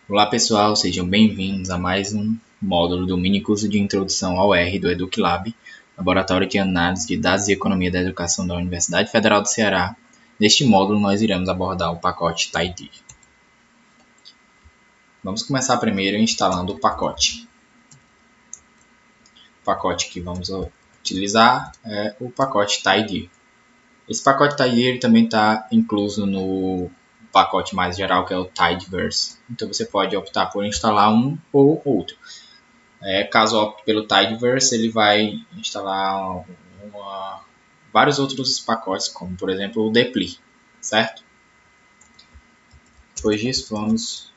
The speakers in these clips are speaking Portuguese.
Olá pessoal, sejam bem-vindos a mais um módulo do mini curso de Introdução ao R do EducLab, Laboratório de Análise de Dados e Economia da Educação da Universidade Federal do Ceará. Neste módulo nós iremos abordar o pacote TiDir. Vamos começar primeiro instalando o pacote. O pacote que vamos utilizar é o pacote TiDir. Esse pacote TiDir também está incluso no pacote mais geral, que é o Tidyverse. Então você pode optar por instalar um ou outro. Caso opte pelo Tidyverse, ele vai instalar vários outros pacotes, como por exemplo o Depli, certo? Depois disso, vamos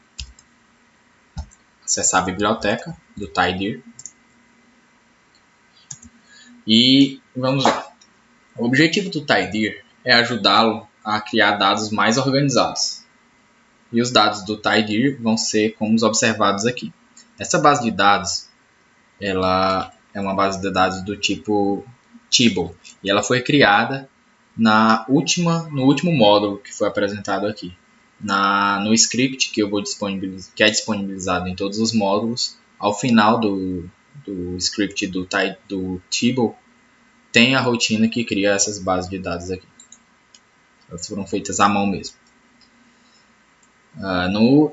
acessar a biblioteca do TiDir e vamos lá. O objetivo do TiDir é ajudá-lo a criar dados mais organizados. E os dados do TiDir vão ser como os observados aqui. Essa base de dados, ela é uma base de dados do tipo Tibble e ela foi criada no último módulo que foi apresentado aqui. No script que eu vou disponibilizar, que é disponibilizado em todos os módulos, ao final do script do Tibble tem a rotina que cria essas bases de dados aqui. Elas foram feitas à mão mesmo.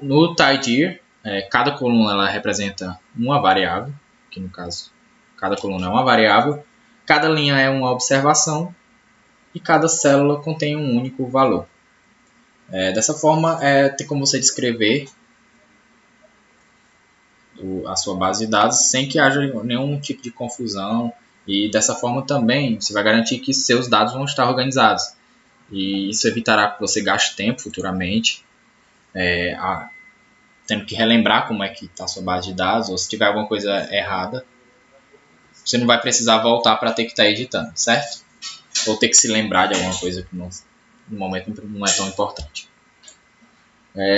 No TiDir, cada coluna ela representa uma variável, que no caso cada coluna é uma variável, cada linha é uma observação e cada célula contém um único valor. Dessa forma, tem como você descrever a sua base de dados sem que haja nenhum tipo de confusão, e dessa forma também você vai garantir que seus dados vão estar organizados, e isso evitará que você gaste tempo futuramente tendo que relembrar como é que está a sua base de dados, ou se tiver alguma coisa errada, você não vai precisar voltar para ter que estar editando, certo? Ou ter que se lembrar de alguma coisa que no momento não é tão importante.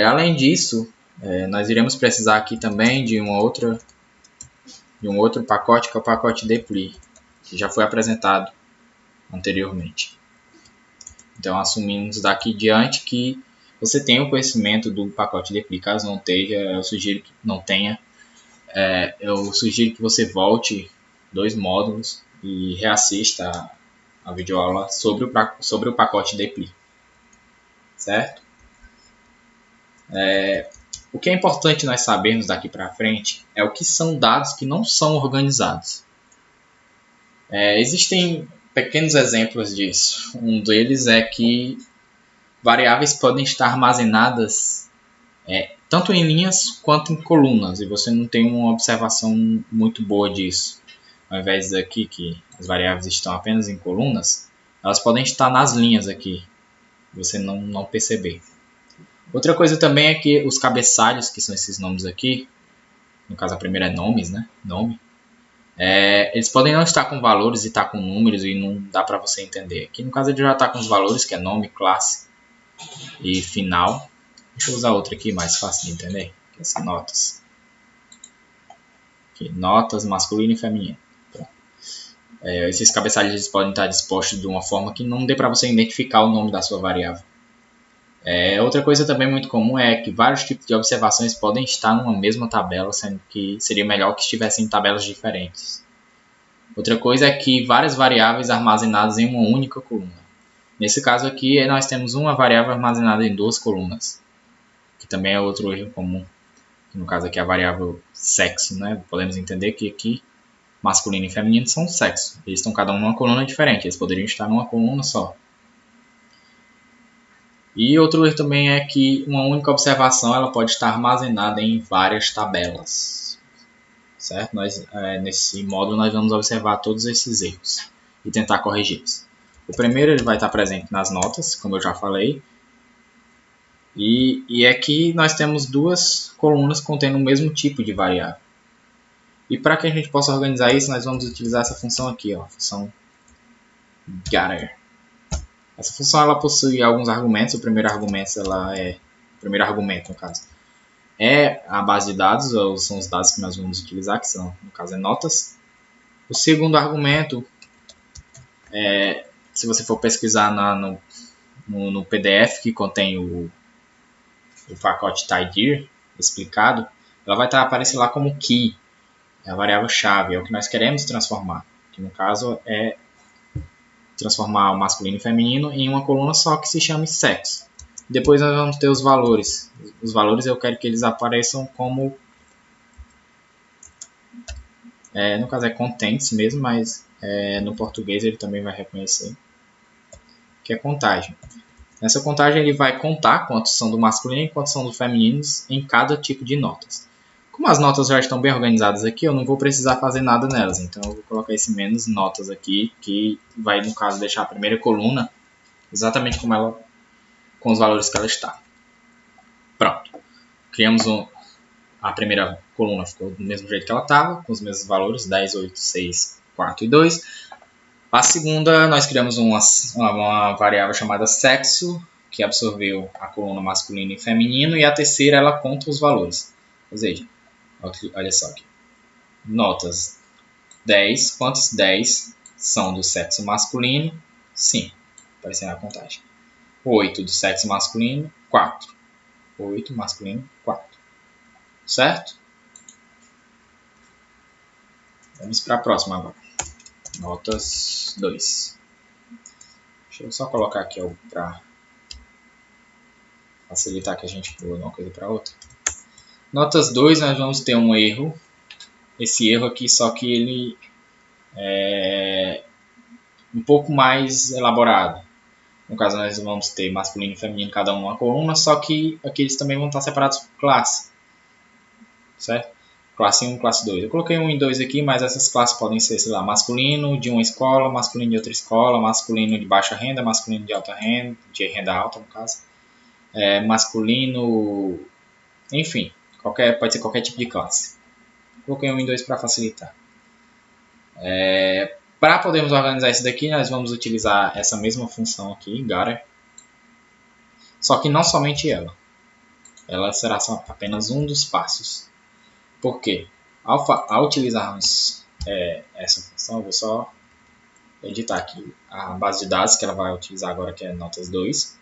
Além disso, nós iremos precisar aqui também de um outro pacote, que é o pacote Depli, que já foi apresentado anteriormente. Então, assumimos daqui diante que você tem o conhecimento do pacote Depli. Caso não tenha, eu sugiro que não tenha. Eu sugiro que você volte 2 módulos e reassista a videoaula sobre o pacote Depli, certo? O que é importante nós sabermos daqui para frente é o que são dados que não são organizados. Existem pequenos exemplos disso. Um deles é que variáveis podem estar armazenadas tanto em linhas quanto em colunas, e você não tem uma observação muito boa disso. Ao invés daqui que as variáveis estão apenas em colunas, elas podem estar nas linhas aqui, você não perceber. Outra coisa também é que os cabeçalhos, que são esses nomes aqui, no caso a primeira é nomes, né? Nome. Eles podem não estar com valores e estar com números e não dá para você entender. Aqui no caso ele já está com os valores, que é nome, classe e final. Deixa eu usar outra aqui mais fácil de entender, que é essa notas. Aqui, notas masculino e feminino. Esses cabeçalhos eles podem estar dispostos de uma forma que não dê para você identificar o nome da sua variável. Outra coisa também muito comum é que vários tipos de observações podem estar numa mesma tabela, sendo que seria melhor que estivessem em tabelas diferentes. Outra coisa é que várias variáveis armazenadas em uma única coluna. Nesse caso aqui, nós temos uma variável armazenada em 2 colunas, que também é outro erro comum. No caso aqui, a variável sexo, né? Podemos entender que aqui masculino e feminino são sexo. Eles estão cada um numa coluna diferente, eles poderiam estar numa coluna só. E outro erro também é que uma única observação ela pode estar armazenada em várias tabelas, certo? Nesse módulo nós vamos observar todos esses erros e tentar corrigi-los. O primeiro ele vai estar presente nas notas, como eu já falei, e aqui nós temos 2 colunas contendo o mesmo tipo de variável. E para que a gente possa organizar isso, nós vamos utilizar essa função aqui, a função gather. Essa função ela possui alguns argumentos. O primeiro argumento, no caso, é a base de dados, ou são os dados que nós vamos utilizar, que são, no caso, notas. O segundo argumento, se você for pesquisar no PDF que contém o pacote TiDir, explicado, ela vai estar aparecendo lá como key, é a variável chave, é o que nós queremos transformar, que no caso é transformar o masculino e feminino em uma coluna só que se chame sexo. Depois nós vamos ter os valores. Os valores eu quero que eles apareçam como, no caso é contents mesmo, mas no português ele também vai reconhecer, que é contagem. Nessa contagem ele vai contar quantos são do masculino e quantos são do feminino em cada tipo de notas. Como as notas já estão bem organizadas aqui, eu não vou precisar fazer nada nelas. Então eu vou colocar esse menos notas aqui, que vai no caso deixar a primeira coluna exatamente como ela, com os valores que ela está. Pronto. Criamos a primeira coluna, ficou do mesmo jeito que ela estava, com os mesmos valores, 10, 8, 6, 4 e 2. A segunda, nós criamos uma variável chamada sexo, que absorveu a coluna masculino e feminino, e a terceira ela conta os valores. Ou seja, olha só aqui. Notas 10, quantos 10 são do sexo masculino? Sim, aparecendo a contagem. 8 do sexo masculino, 4. 8 masculino, 4. Certo? Vamos para a próxima agora. Notas 2. Deixa eu só colocar aqui algo para facilitar que a gente pula de uma coisa para outra. Notas 2, nós vamos ter um erro. Esse erro aqui, só que ele é um pouco mais elaborado. No caso, nós vamos ter masculino e feminino, cada um uma coluna, só que aqui eles também vão estar separados por classe. Certo? Classe 1, classe 2. Eu coloquei 1 e 2 aqui, mas essas classes podem ser, sei lá, masculino de uma escola, masculino de outra escola, masculino de baixa renda, masculino de alta renda, de renda alta no caso, masculino, enfim, pode ser qualquer tipo de classe. Coloquei 1 e 2 para facilitar. Para podermos organizar isso daqui, nós vamos utilizar essa mesma função aqui, getter, só que não somente ela. Ela será só apenas um dos passos. Por quê? Ao utilizarmos essa função, eu vou só editar aqui a base de dados que ela vai utilizar agora, que é notas 2.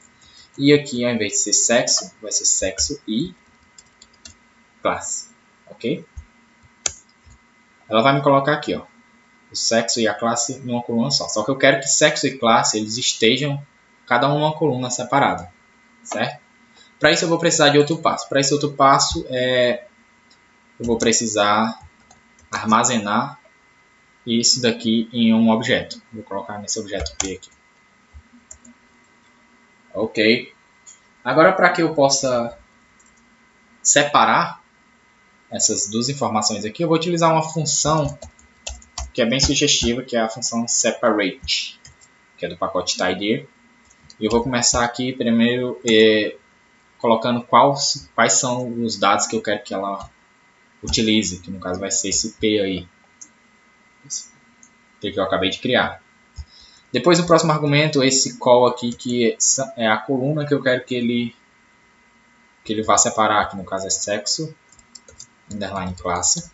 E aqui, ao invés de ser sexo, vai ser sexo e classe. Ok? Ela vai me colocar aqui, ó, o sexo e a classe numa coluna só. Só que eu quero que sexo e classe eles estejam cada um numa coluna separada. Certo? Para isso eu vou precisar de outro passo. Para esse outro passo, eu vou precisar armazenar isso daqui em um objeto. Vou colocar nesse objeto P aqui. Ok. Agora, para que eu possa separar essas duas informações aqui, eu vou utilizar uma função que é bem sugestiva, que é a função separate, que é do pacote tidyr. E eu vou começar aqui primeiro colocando quais são os dados que eu quero que ela utilize, que no caso vai ser esse P aí, esse P que eu acabei de criar. Depois o próximo argumento, esse call aqui, que é a coluna que eu quero que ele vá separar, que no caso é sexo, underline classe.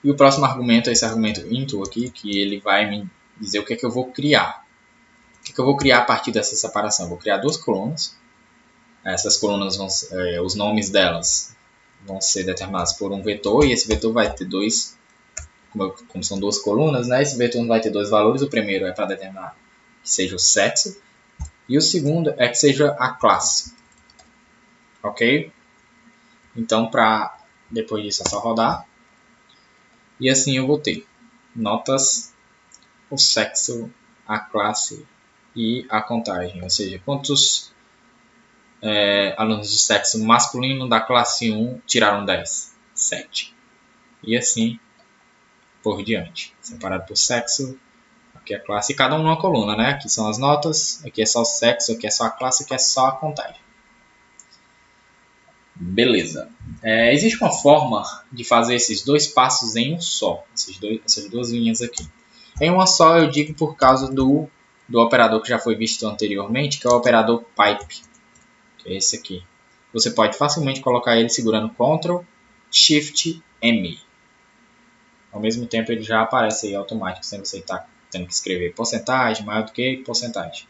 E o próximo argumento é esse argumento into aqui, que ele vai me dizer o que é que eu vou criar. O que é que eu vou criar a partir dessa separação? Eu vou criar duas colunas. Essas colunas os nomes delas vão ser determinados por um vetor, e esse vetor vai ter dois, como são duas colunas, né? Esse vetor vai ter dois valores. O primeiro é para determinar que seja o sexo, e o segundo é que seja a classe. Ok? Então, depois disso é só rodar. E assim eu vou ter notas, o sexo, a classe e a contagem. Ou seja, quantos alunos de sexo masculino da classe 1 tiraram 10? 7. E assim por diante. Separado por sexo, aqui é a classe, e cada um numa coluna, né? Aqui são as notas, aqui é só o sexo, aqui é só a classe, aqui é só a contagem. Beleza. Existe uma forma de fazer esses dois passos em um só, essas duas linhas aqui. Em uma só eu digo por causa do operador que já foi visto anteriormente, que é o operador pipe, que é esse aqui. Você pode facilmente colocar ele segurando Ctrl, Shift, M. Ao mesmo tempo ele já aparece aí automático, sem você estar tendo que escrever porcentagem, maior do que porcentagem.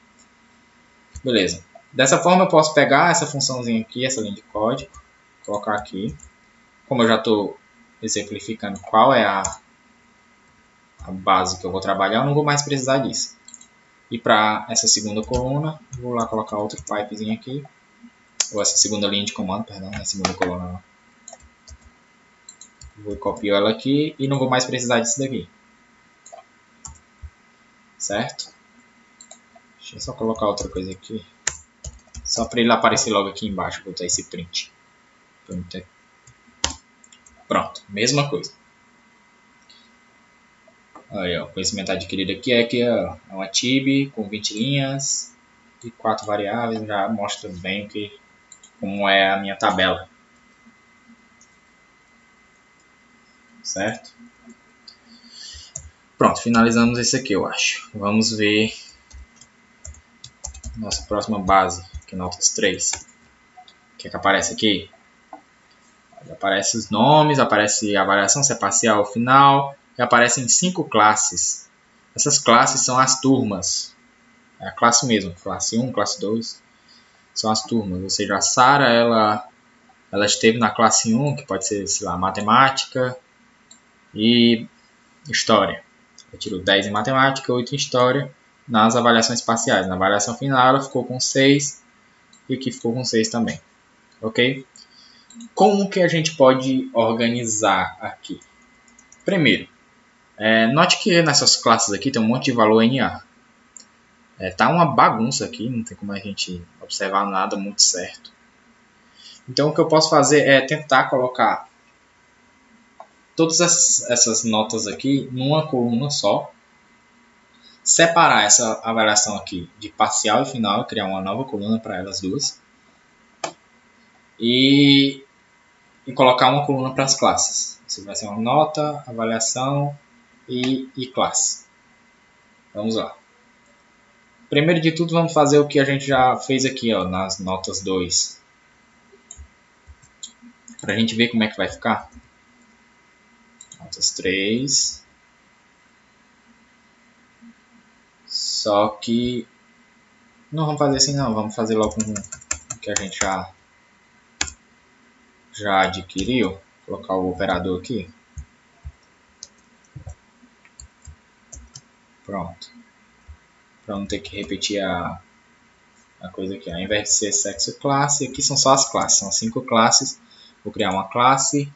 Beleza. Dessa forma eu posso pegar essa funçãozinha aqui, essa linha de código, colocar aqui. Como eu já estou exemplificando qual é a base que eu vou trabalhar, eu não vou mais precisar disso. E para essa segunda coluna, vou lá colocar outro pipezinho aqui. Ou essa segunda linha de comando, perdão, não é segunda coluna não. Vou copiar ela aqui e não vou mais precisar disso daqui. Certo? Deixa eu só colocar outra coisa aqui. Só para ele aparecer logo aqui embaixo, vou botar esse print. Pronto, mesma coisa. Aí, ó, o conhecimento adquirido aqui é que é uma TIB com 20 linhas e 4 variáveis. Já mostra bem como é a minha tabela. Certo? Pronto, finalizamos esse aqui, eu acho. Vamos ver nossa próxima base, que é Notas 3. O que é que aparece aqui? Aparece os nomes, aparece a variação, se é parcial ou final, e aparecem 5 classes. Essas classes são as turmas. É a classe mesmo, classe 1, classe 2, são as turmas. Ou seja, a Sara, ela esteve na classe 1, que pode ser, sei lá, matemática e história. Eu tiro 10 em matemática, 8 em história, nas avaliações parciais. Na avaliação final, ela ficou com 6 e aqui ficou com 6 também. Ok? Como que a gente pode organizar aqui? Primeiro, note que nessas classes aqui tem um monte de valor NA. Tá uma bagunça aqui, não tem como a gente observar nada muito certo. Então o que eu posso fazer é tentar colocar todas essas notas aqui numa coluna só, separar essa avaliação aqui de parcial e final, criar uma nova coluna para elas duas e colocar uma coluna para as classes. Isso vai ser uma nota, avaliação e classe. Vamos lá. Primeiro de tudo, vamos fazer o que a gente já fez aqui, ó, nas notas 2. Para a gente ver como é que vai ficar. Notas 3. Só que não vamos fazer assim não, vamos fazer logo o que a gente já adquiriu. Vou colocar o operador aqui. Pronto. Para não ter que repetir a coisa aqui. Ao invés de ser sexo classe, aqui são só as classes. São 5 classes. Vou criar uma classe.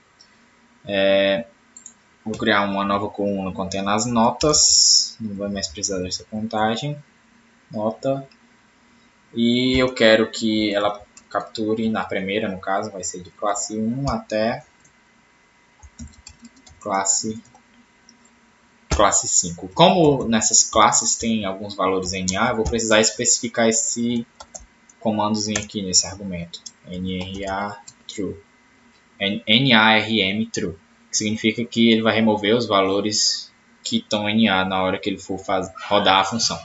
Vou criar uma nova coluna contendo as notas. Não vai mais precisar dessa contagem. Nota. E eu quero que ela capture na primeira, no caso, vai ser de classe 1 até classe 5. Como nessas classes tem alguns valores NA, eu vou precisar especificar esse comandozinho aqui nesse argumento. NRA true. NARM true. Que significa que ele vai remover os valores que estão NA na hora que ele for rodar a função.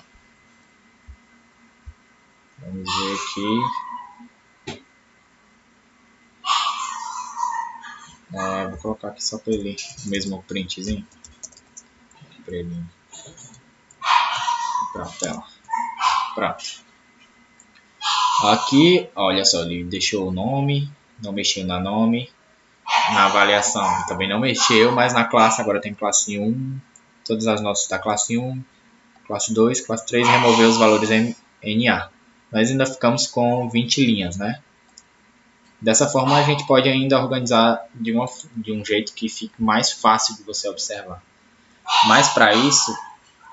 Vamos ver aqui. Vou colocar aqui só para ele o mesmo printzinho. Para ele. Pronto, pronto. Aqui, olha só, ele deixou o nome, não mexeu no nome. Na avaliação também não mexeu, mas na classe agora tem classe 1. Todas as notas da classe 1, classe 2, classe 3, removeu os valores NA. Nós ainda ficamos com 20 linhas, né? Dessa forma a gente pode ainda organizar de um jeito que fique mais fácil de você observar. Mas para isso,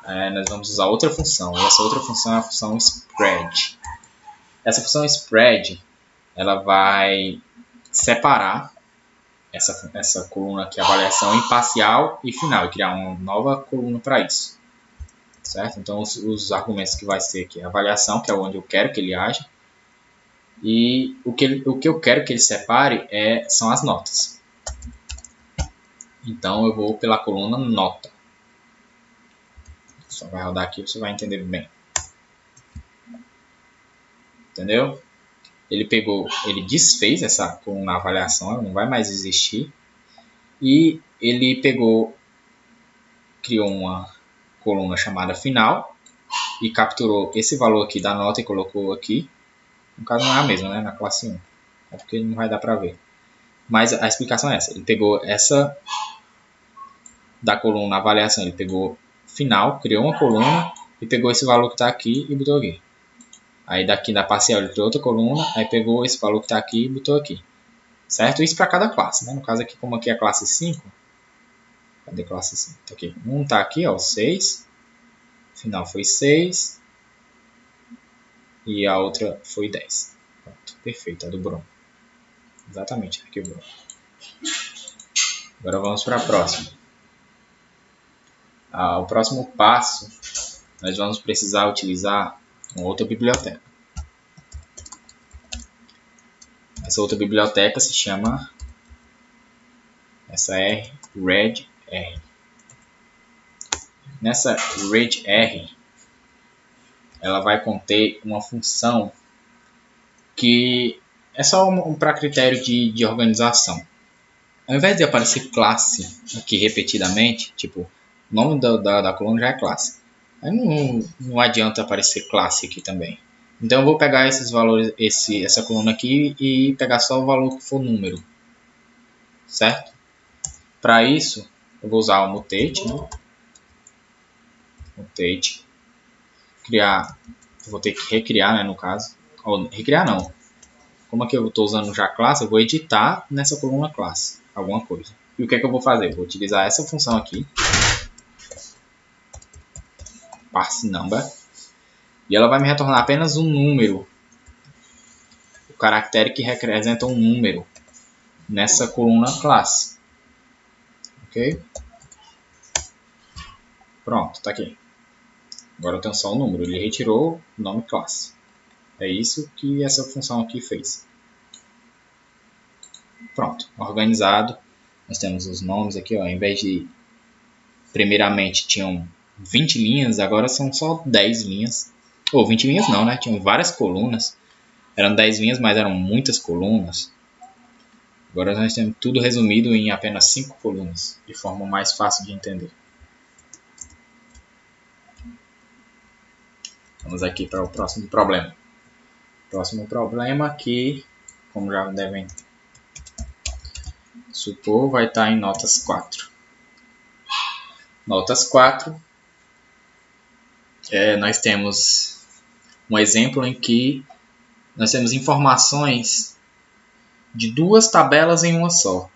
nós vamos usar outra função. E essa outra função é a função spread. Essa função spread, ela vai separar essa coluna aqui, avaliação em parcial e final, e criar uma nova coluna para isso. Certo? Então os argumentos que vai ser aqui, a avaliação, que é onde eu quero que ele haja, e o que eu quero que ele separe são as notas. Então eu vou pela coluna nota. Só vai rodar aqui, você vai entender bem. Entendeu? Ele desfez essa coluna avaliação, ela não vai mais existir. E ele criou uma coluna chamada final e capturou esse valor aqui da nota e colocou aqui. No caso não é a mesma, né? Na classe 1. É porque não vai dar para ver. Mas a explicação é essa. Ele pegou essa da coluna avaliação, ele pegou final, criou uma coluna e pegou esse valor que está aqui e botou aqui. Aí daqui da parcial ele criou outra coluna, aí pegou esse valor que está aqui e botou aqui. Certo? Isso para cada classe, né? No caso aqui, como aqui é a classe 5, cadê a classe 5? Tá aqui. Um está aqui, ó, 6. Final foi 6. E a outra foi 10. Pronto, perfeito, a do Bruno. Exatamente, aqui o Bruno. Agora vamos para a próxima. O próximo passo, nós vamos precisar utilizar uma outra biblioteca. Essa outra biblioteca se chama, essa é readr. Nessa readr, ela vai conter uma função que é só para critério de organização. Ao invés de aparecer classe aqui repetidamente, tipo, o nome da coluna já é classe. Aí não adianta aparecer classe aqui também. Então eu vou pegar esses valores, essa coluna aqui e pegar só o valor que for número. Certo? Para isso, eu vou usar o mutate, né? Mutate. Criar, vou ter que recriar, né, no caso. Ou, recriar não. Como aqui eu estou usando já classe, eu vou editar nessa coluna classe alguma coisa. E o que é que eu vou fazer? Eu vou utilizar essa função aqui, parse number, e ela vai me retornar apenas um número, o caractere que representa um número nessa coluna classe. Ok? Pronto, tá aqui. Agora eu tenho só o número, ele retirou o nome classe. É isso que essa função aqui fez. Pronto, organizado. Nós temos os nomes aqui, ó, ao invés de primeiramente tinham 20 linhas, agora são só 10 linhas. Ou 20 linhas não, né? Tinham várias colunas. Eram 10 linhas, mas eram muitas colunas. Agora nós temos tudo resumido em apenas 5 colunas, de forma mais fácil de entender. Vamos aqui para o próximo problema. O próximo problema que, como já devem supor, vai estar em notas 4. Notas 4, nós temos um exemplo em que nós temos informações de duas tabelas em uma só.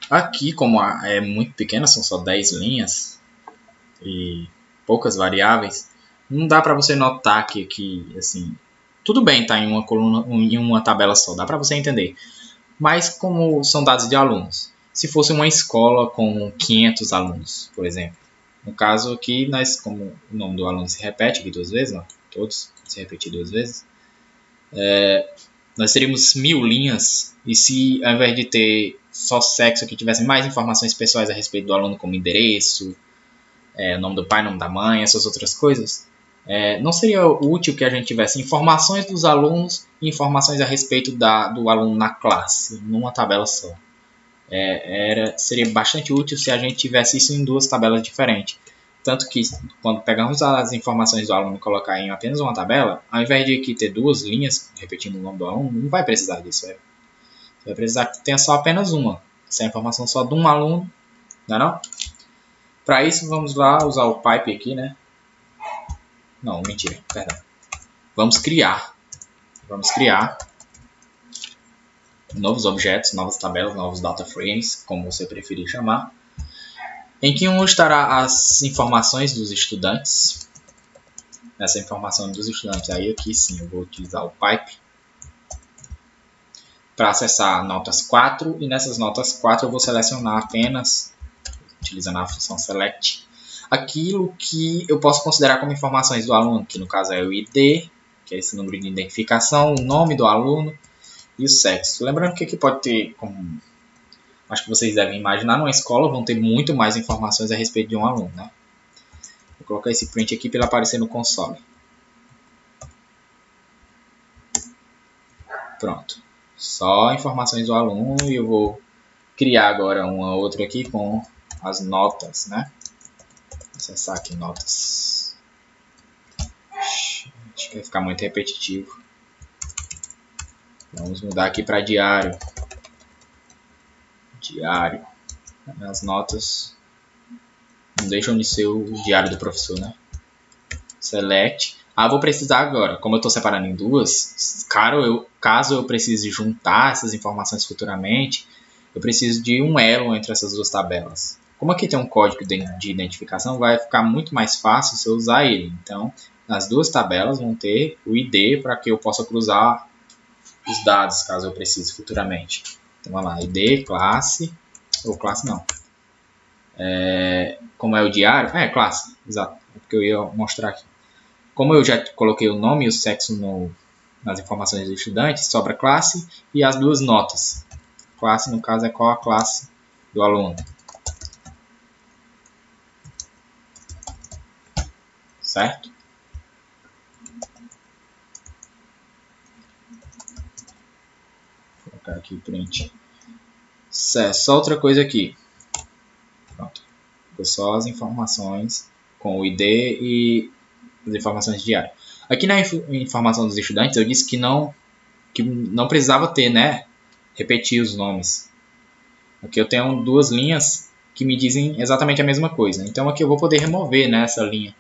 Aqui, como é muito pequena, são só 10 linhas e poucas variáveis, não dá para você notar que assim, tudo bem tá em uma coluna, em uma tabela só, dá para você entender. Mas como são dados de alunos, se fosse uma escola com 500 alunos, por exemplo, no caso aqui, nós, como o nome do aluno se repete aqui 2 vezes, não, todos se repetir 2 vezes, nós teríamos 1000 linhas, e se ao invés de ter só sexo aqui tivesse mais informações pessoais a respeito do aluno, como endereço, nome do pai, nome da mãe, essas outras coisas, não seria útil que a gente tivesse informações dos alunos e informações a respeito do aluno na classe, numa tabela só. Seria bastante útil se a gente tivesse isso em 2 tabelas diferentes. Tanto que, quando pegamos as informações do aluno e colocar em apenas uma tabela, ao invés de aqui ter 2 linhas, repetindo o nome do aluno, não vai precisar disso. Você vai precisar que tenha só apenas uma. Se é a informação só de um aluno, não é não? Para isso, vamos lá usar o pipe aqui, né? Não, mentira, perdão. Vamos criar novos objetos, novas tabelas, novos data frames, como você preferir chamar, em que um estará as informações dos estudantes. Nessa informação dos estudantes, aí aqui sim eu vou utilizar o pipe para acessar notas 4, e nessas notas 4 eu vou selecionar apenas, utilizando a função select, aquilo que eu posso considerar como informações do aluno, que no caso é o ID, que é esse número de identificação, o nome do aluno e o sexo. Lembrando que aqui pode ter, como acho que vocês devem imaginar, numa escola vão ter muito mais informações a respeito de um aluno, né? Vou colocar esse print aqui para ele aparecer no console. Pronto. Só informações do aluno, e eu vou criar agora uma outra aqui com as notas, né? Vou acessar aqui notas. Acho que vai ficar muito repetitivo. Vamos mudar aqui para diário. Diário. As notas não deixam de ser o diário do professor, né? Select. Vou precisar agora, como eu estou separando em duas, caso eu precise juntar essas informações futuramente, eu preciso de um elo entre essas duas tabelas. Como aqui tem um código de identificação, vai ficar muito mais fácil se eu usar ele. Então, nas duas tabelas vão ter o ID para que eu possa cruzar os dados, caso eu precise futuramente. Então, vamos lá, ID, classe, ou classe não. Como é o diário? Classe, exato, é porque eu ia mostrar aqui. Como eu já coloquei o nome e o sexo nas informações do estudante, sobra classe e as duas notas. Classe, no caso, é qual a classe do aluno. Certo? Vou colocar aqui o print. Certo, só outra coisa aqui. Pronto. Ficou só as informações com o ID e as informações de diário. Aqui na informação dos estudantes eu disse que não precisava ter, né? Repetir os nomes. Aqui eu tenho duas linhas que me dizem exatamente a mesma coisa. Então aqui eu vou poder remover, né, essa linha.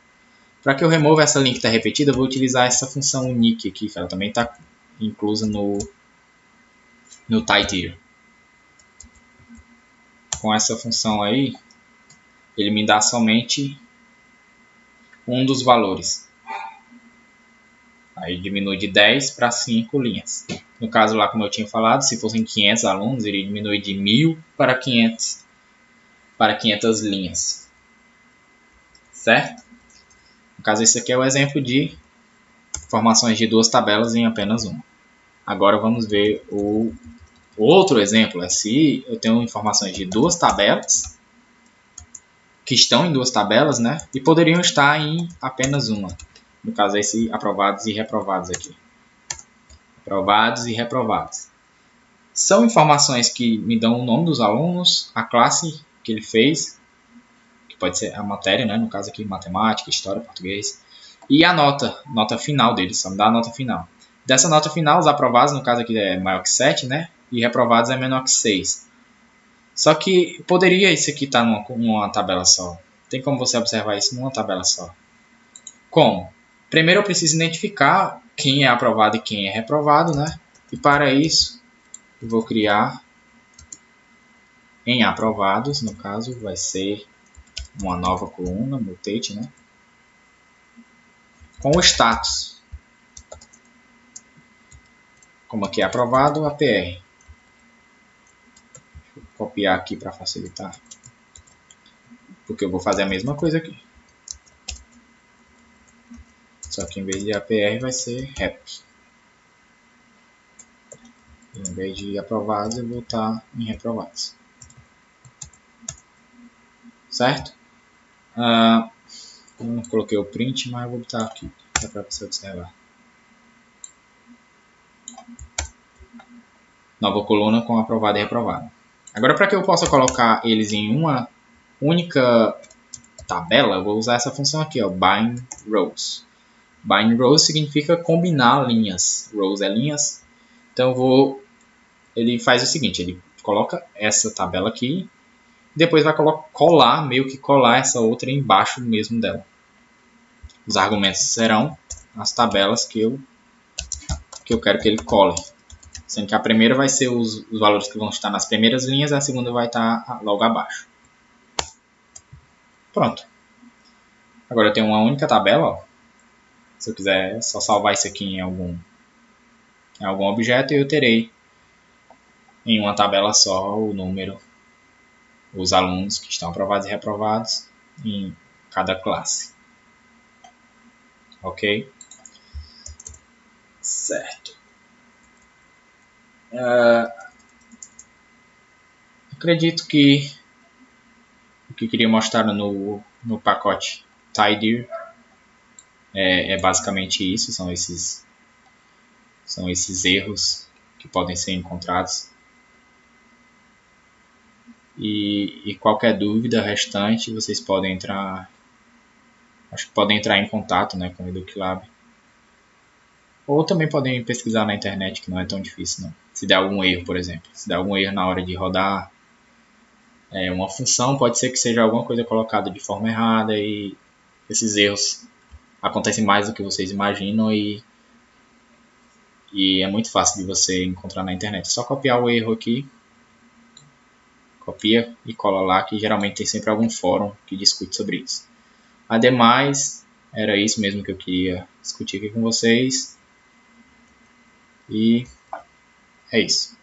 Para que eu remova essa linha que está repetida, eu vou utilizar essa função unique aqui, que ela também está inclusa no tidyr. Com essa função aí, ele me dá somente um dos valores. Aí diminui de 10 para 5 linhas. No caso lá, como eu tinha falado, se fossem 500 alunos, iria diminuir de 1000 para 500 linhas. Certo? No caso, esse aqui é o exemplo de formações de duas tabelas em apenas uma. Agora vamos ver o outro exemplo. Se eu tenho informações de duas tabelas, que estão em duas tabelas, né? E poderiam estar em apenas uma. No caso, esse aprovados e reprovados aqui. Aprovados e reprovados. São informações que me dão o nome dos alunos, a classe que ele fez, que pode ser a matéria, né? No caso aqui, matemática, história, português. E a nota final deles, só me dá a nota final. Dessa nota final, os aprovados, no caso aqui é maior que 7, né? E reprovados é menor que 6. Só que poderia isso aqui estar numa tabela só. Tem como você observar isso numa tabela só. Como? Primeiro eu preciso identificar quem é aprovado e quem é reprovado, né? E para isso, eu vou criar em aprovados, no caso, vai ser uma nova coluna, mutate, né? Com o status. Como aqui é aprovado, APR. Deixa eu copiar aqui para facilitar. Porque eu vou fazer a mesma coisa aqui. Só que em vez de APR vai ser REP. Em vez de aprovados, eu vou estar em reprovados. Certo? Eu não coloquei o print, mas eu vou botar aqui para você observar. Nova coluna com aprovado e reprovado. Agora, para que eu possa colocar eles em uma única tabela, eu vou usar essa função aqui, ó, bind rows. Bind rows significa combinar linhas. Rows é linhas. Então ele faz o seguinte, ele coloca essa tabela aqui, depois vai meio que colar essa outra embaixo mesmo dela. Os argumentos serão as tabelas que eu quero que ele cole. Sendo que a primeira vai ser os valores que vão estar nas primeiras linhas e a segunda vai estar logo abaixo. Pronto. Agora eu tenho uma única tabela. Ó. Se eu quiser só salvar isso aqui em algum objeto, eu terei em uma tabela só o número, os alunos que estão aprovados e reprovados em cada classe. Ok? Certo. Acredito que o que eu queria mostrar no pacote tidyr é basicamente isso, são esses erros que podem ser encontrados. E qualquer dúvida restante, vocês podem entrar em contato, né, com o EducLab. Ou também podem pesquisar na internet, que não é tão difícil, não. Se der algum erro, por exemplo. Se der algum erro na hora de rodar uma função, pode ser que seja alguma coisa colocada de forma errada e esses erros acontecem mais do que vocês imaginam e é muito fácil de você encontrar na internet. É só copiar o erro aqui, copia e cola lá, que geralmente tem sempre algum fórum que discute sobre isso. Ademais, era isso mesmo que eu queria discutir aqui com vocês e é isso.